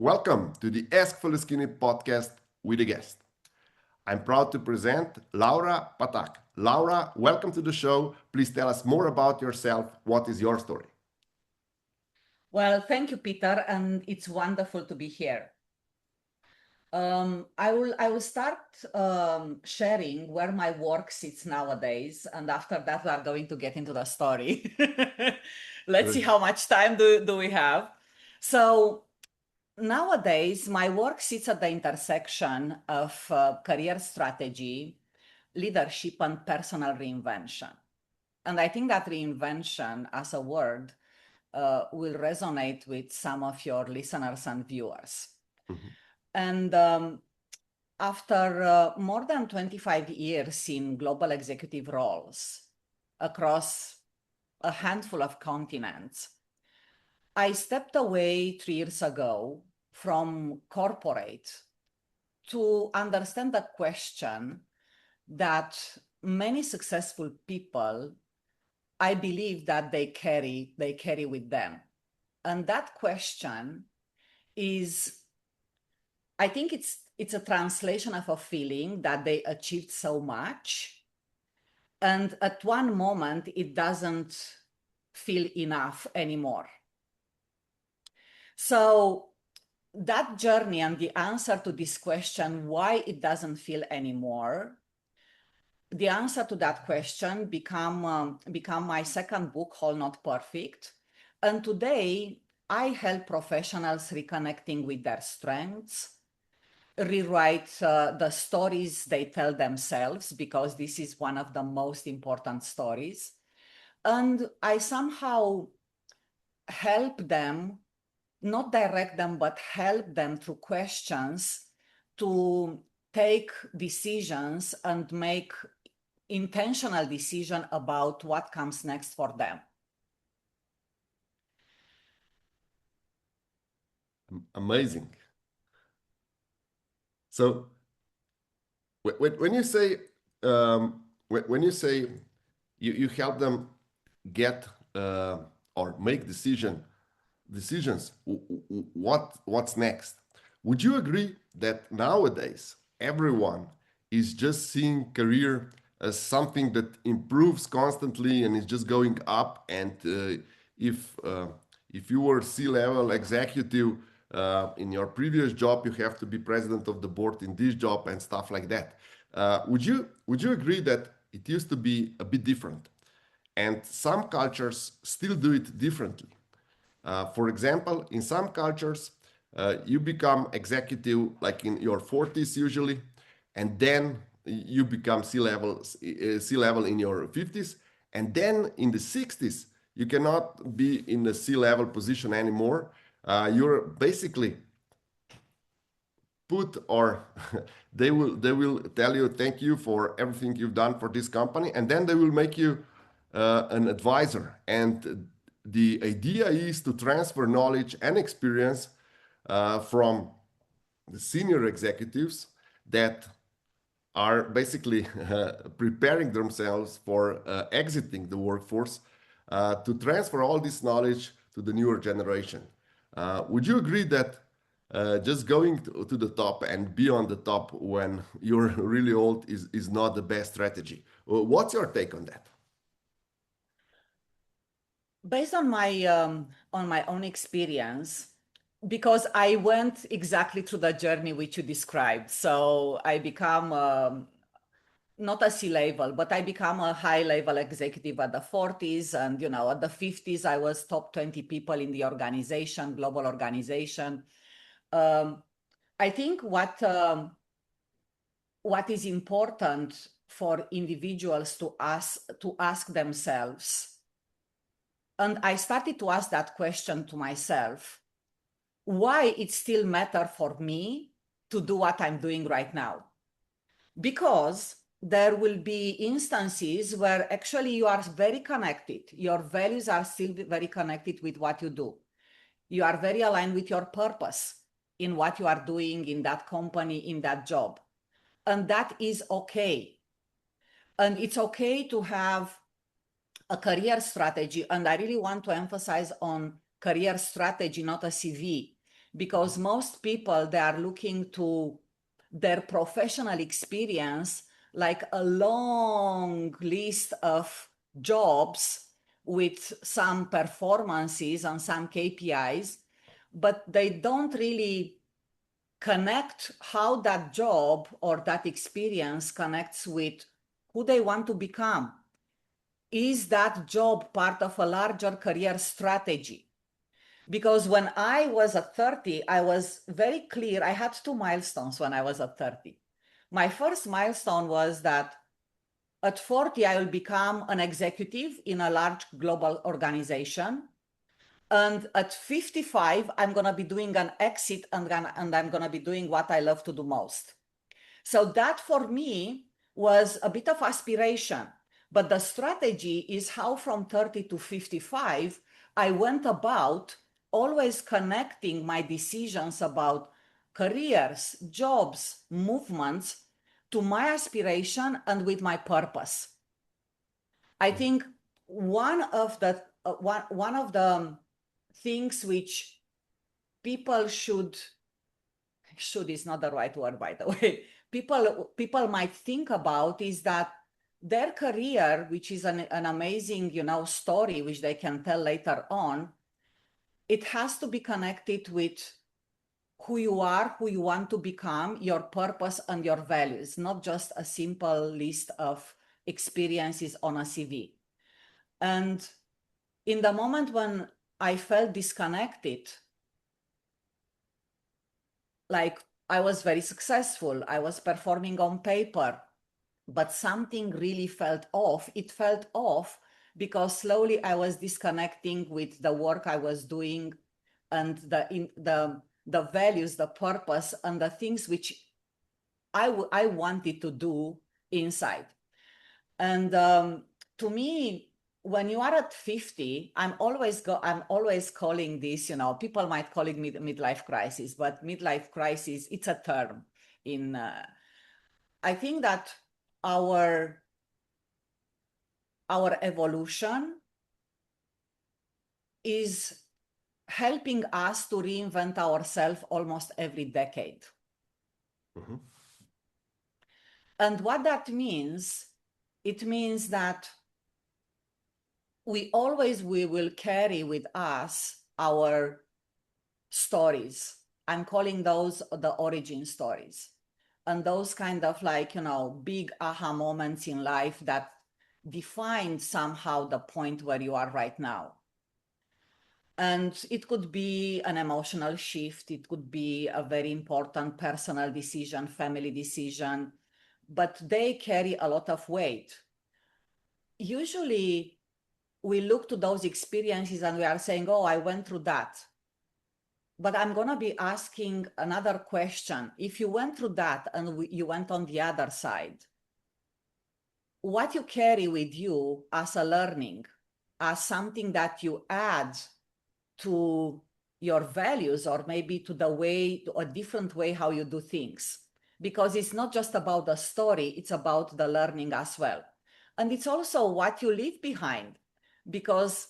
Welcome to the Ask Faleskini Podcast with a guest. I'm proud to present Laura Patac. Laura, welcome to the show. Please tell us more about yourself. What is your story? Well, thank you, Peter, and it's wonderful to be here. I will start sharing where my work sits nowadays, and after that, we are going to get into the story. Let's see Good. how much time do we have. So nowadays, my work sits at the intersection of career strategy, leadership, and personal reinvention. And I think that reinvention as a word will resonate with some of your listeners and viewers. Mhm. And after more than 25 years in global executive roles across a handful of continents, I stepped away 3 years ago from corporate to understand the question that many successful people, I believe that they carry with them. And that question is, I think it's a translation of a feeling that they achieved so much, and at one moment it doesn't feel enough anymore. So that journey and the answer to this question, why it doesn't feel anymore, the answer to that question become my second book, Whole Not Perfect. And today I help professionals reconnecting with their strengths, rewrite the stories they tell themselves, because this is one of the most important stories. And I somehow help them, not direct them, but help them through questions to take decisions and make intentional decision about what comes next for them. Amazing. So when you say when you say you help them get or make decisions, what's next? Would you agree that nowadays everyone is just seeing career as something that improves constantly and is just going up? And if uh, if you were C-level executive in your previous job, you have to be president of the board in this job and stuff like that. Would you agree that it used to be a bit different? And some cultures still do it differently. For example, in some cultures, you become executive like in your 40s usually, and then you become C-level in your 50s, and then in the 60s you cannot be in the C-level position anymore. You're basically put or they will tell you thank you for everything you've done for this company, and then they will make you an advisor. And the idea is to transfer knowledge and experience from the senior executives that are basically preparing themselves for exiting the workforce, to transfer all this knowledge to the newer generation. Would you agree that just going to the top and be on the top when you're really old is not the best strategy? What's your take on that? Based on my own experience, because I went exactly through the journey which you described. So I become not a C-level, but I become a high-level executive at the 40s, and at the 50s I was top 20 people in the organization, global organization. Um, I think what is important for individuals to ask themselves, and I started to ask that question to myself, why it still matter for me to do what I'm doing right now? Because there will be instances where actually you are very connected. Your values are still very connected with what you do. You are very aligned with your purpose in what you are doing in that company, in that job. And that is okay. And it's okay to have a career strategy. And I really want to emphasize on career strategy, not a CV, because most people, they are looking to their professional experience like a long list of jobs with some performances and some KPIs, but they don't really connect how that job or that experience connects with who they want to become. Is that job part of a larger career strategy? Because when I was at 30, I was very clear. I had two milestones when I was at 30. My first milestone was that at 40, I will become an executive in a large global organization. And at 55, I'm going to be doing an exit and I'm going to be doing what I love to do most. So that for me was a bit of aspiration. But the strategy is how from 30 to 55, I went about always connecting my decisions about careers, jobs, movements to my aspiration and with my purpose. I think one of the things which people should is not the right word, by the way, people might think about is that their career, which is an amazing, story which they can tell later on, it has to be connected with who you are, who you want to become, your purpose and your values, not just a simple list of experiences on a CV. And in the moment when I felt disconnected, like I was very successful, I was performing on paper, but something really felt off. It felt off because slowly I was disconnecting with the work I was doing and the values, the purpose, and the things which I wanted to do inside. And to me, when you are at 50, I'm always calling this, people might call it midlife crisis, but midlife crisis, it's a term in, I think that our evolution is helping us to reinvent ourselves almost every decade. Mm-hmm. And what that means, it means that we will carry with us our stories. I'm calling those the origin stories. And those kind of big aha moments in life that define somehow the point where you are right now. And it could be an emotional shift. It could be a very important personal decision, family decision, but they carry a lot of weight. Usually we look to those experiences and we are saying, oh, I went through that. But I'm going to be asking another question. If you went through that and you went on the other side, what you carry with you as a learning, as something that you add to your values, or maybe to a different way how you do things. Because it's not just about the story, it's about the learning as well. And it's also what you leave behind. Because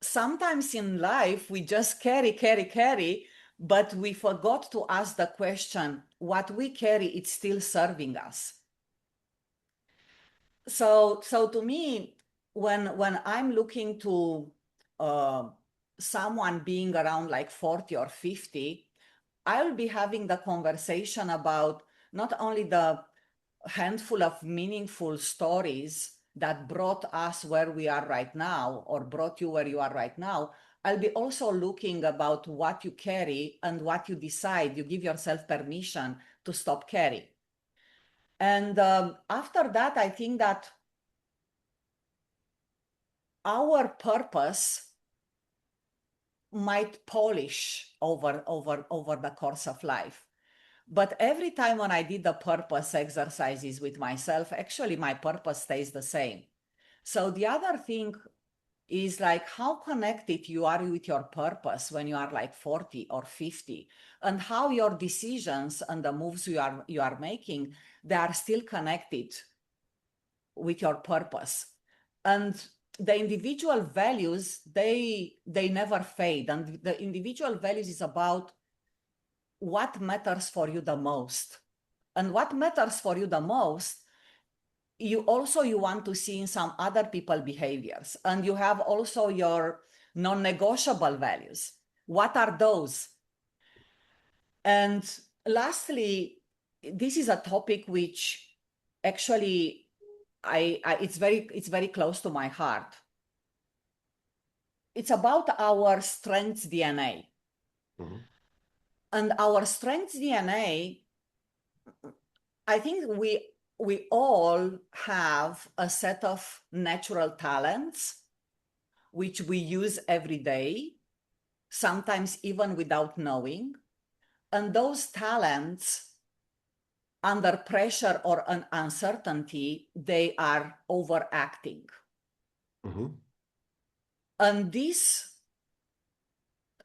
sometimes in life, we just carry, but we forgot to ask the question, what we carry, it's still serving us. So to me, when I'm looking to someone being around like 40 or 50, I'll be having the conversation about not only the handful of meaningful stories that brought us where we are right now, or brought you where you are right now. I'll be also looking about what you carry and what you decide, you give yourself permission to stop carrying. And after that, I think that our purpose might polish over the course of life. But every time when I did the purpose exercises with myself, actually my purpose stays the same. So the other thing is like how connected you are with your purpose when you are like 40 or 50, and how your decisions and the moves you are making, they are still connected with your purpose. And the individual values, they never fade. And the individual values is about what matters for you the most. And what matters for you the most, you want to see in some other people behaviors. And you have also your non-negotiable values. What are those? And lastly, this is a topic which actually it's very close to my heart. It's about our strengths DNA. Mhm. And our strengths DNA, I think we all have a set of natural talents which we use every day, sometimes even without knowing. And those talents, under pressure or an uncertainty, they are overacting. Mhm. And this,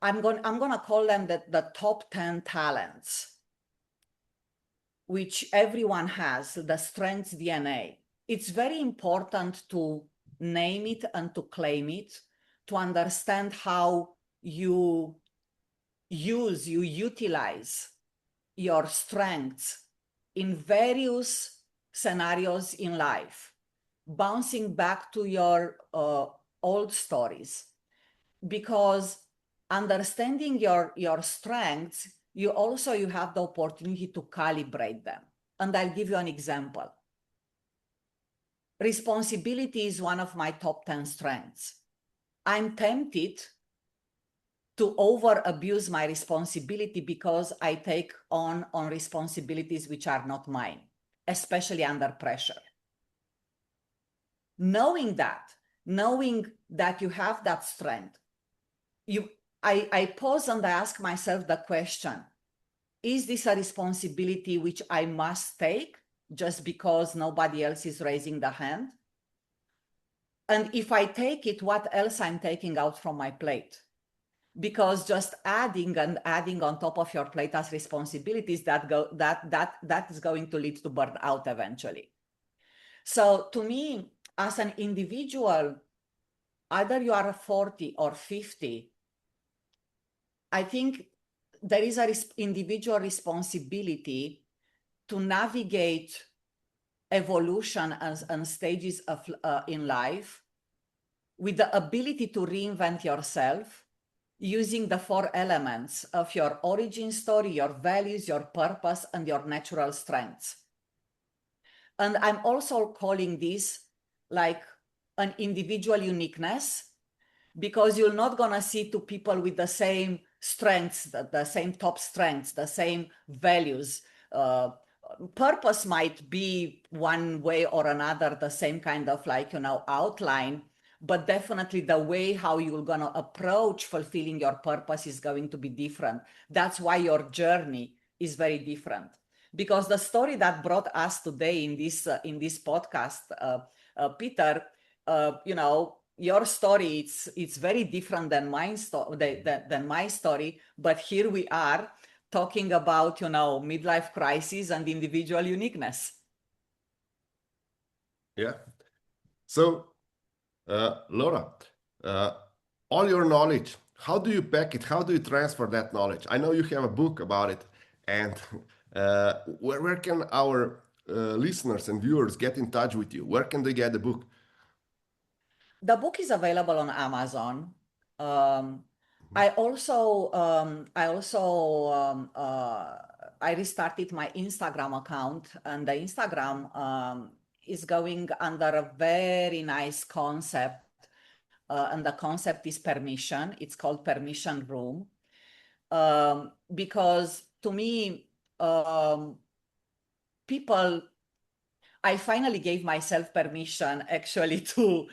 I'm going to call them the top 10 talents, which everyone has, the strengths DNA. It's very important to name it and to claim it, to understand how you utilize your strengths in various scenarios in life, bouncing back to your old stories. Because understanding your strengths, you have the opportunity to calibrate them. And I'll give you an example. Responsibility is one of my top 10 strengths. I'm tempted to over abuse my responsibility because I take on responsibilities which are not mine, especially under pressure. Knowing that you have that strength, I pause and I ask myself the question, is this a responsibility which I must take just because nobody else is raising the hand? And if I take it, what else I'm taking out from my plate? Because just adding on top of your plate as responsibilities, that is going to lead to burnout eventually. So to me, as an individual, either you are 40 or 50, I think there is an individual responsibility to navigate evolution and stages of in life with the ability to reinvent yourself using the 4 elements of your origin story, your values, your purpose, and your natural strengths. And I'm also calling this like an individual uniqueness, because you're not going to see two people with the same strengths, the same top strengths, the same values. Purpose might be one way or another, the same kind of outline, but definitely the way how you're going to approach fulfilling your purpose is going to be different. That's why your journey is very different. Because the story that brought us today in this podcast, Peter, your story, it's very different than my story, but here we are talking about midlife crisis and individual uniqueness. Yeah. So, Laura, all your knowledge, how do you pack it? How do you transfer that knowledge? I know you have a book about it, and where can our listeners and viewers get in touch with you? Where can they get the book? The book is available on Amazon. I restarted my Instagram account, and the Instagram is going under a very nice concept, and the concept is permission. It's called Permission Room, because to me, I finally gave myself permission actually to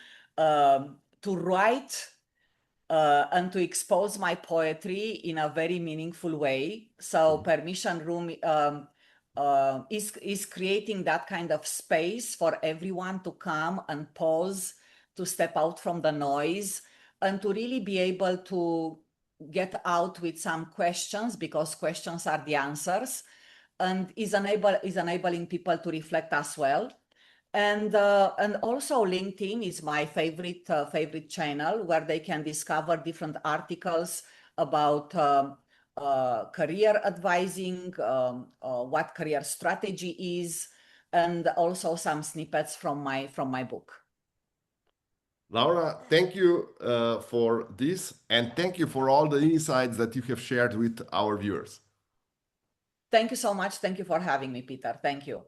write and to expose my poetry in a very meaningful way. So Permission Room is creating that kind of space for everyone to come and pause, to step out from the noise, and to really be able to get out with some questions, because questions are the answers, and is enabling people to reflect as well. And also LinkedIn is my favorite channel, where they can discover different articles about career advising, what career strategy is, and also some snippets from my book. Laura, thank you for this, and thank you for all the insights that you have shared with our viewers. Thank you so much. Thank you for having me, Peter. Thank you.